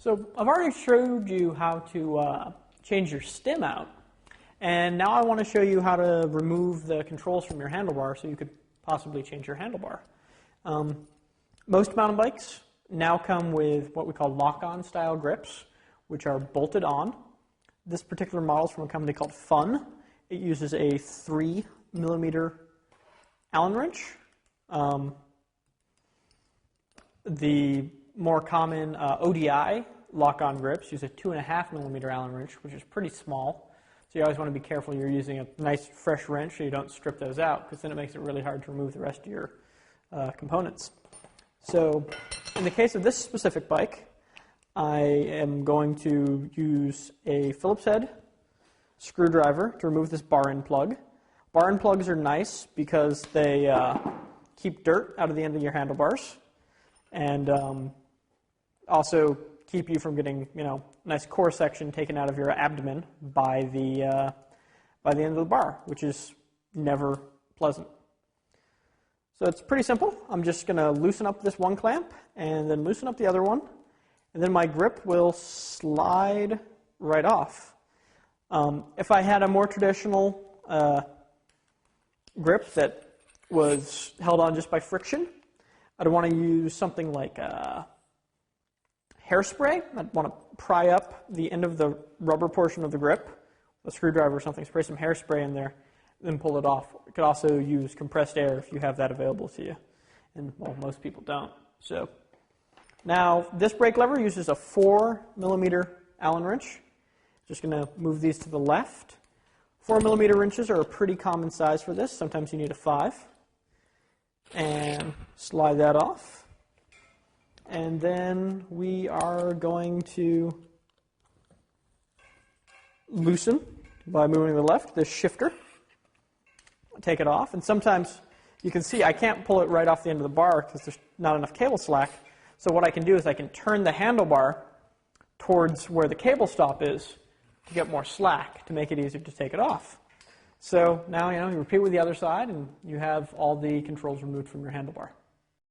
So I've already showed you how to change your stem out, and now I want to show you how to remove the controls from your handlebar so you could possibly change your handlebar. Most mountain bikes now come with what we call lock-on style grips, which are bolted on. This particular model is from a company called Fun. It uses a 3mm Allen wrench. The more common ODI lock-on grips use a 2.5mm Allen wrench, which is pretty small. So you always want to be careful you're using a nice fresh wrench so you don't strip those out, because then it makes it really hard to remove the rest of your components. So in the case of this specific bike, I am going to use a Phillips head screwdriver to remove this bar end plug. Bar end plugs are nice because they keep dirt out of the end of your handlebars, and also keep you from getting, nice core section taken out of your abdomen by the end of the bar, which is never pleasant. So it's pretty simple. I'm just going to loosen up this one clamp and then loosen up the other one, and then my grip will slide right off. If I had a more traditional grip that was held on just by friction, I'd want to use something like hairspray. I'd want to pry up the end of the rubber portion of the grip, a screwdriver or something, spray some hairspray in there, then pull it off. You could also use compressed air if you have that available to you, and well, most people don't. So now this brake lever uses a 4mm Allen wrench. Just going to move these to the left. 4mm wrenches are a pretty common size for this. Sometimes you need a 5. And slide that off. And then we are going to loosen, by moving to the left, this shifter. Take it off. And sometimes you can see I can't pull it right off the end of the bar because there's not enough cable slack. So what I can do is I can turn the handlebar towards where the cable stop is to get more slack, to make it easier to take it off. So now, you repeat with the other side, and you have all the controls removed from your handlebar.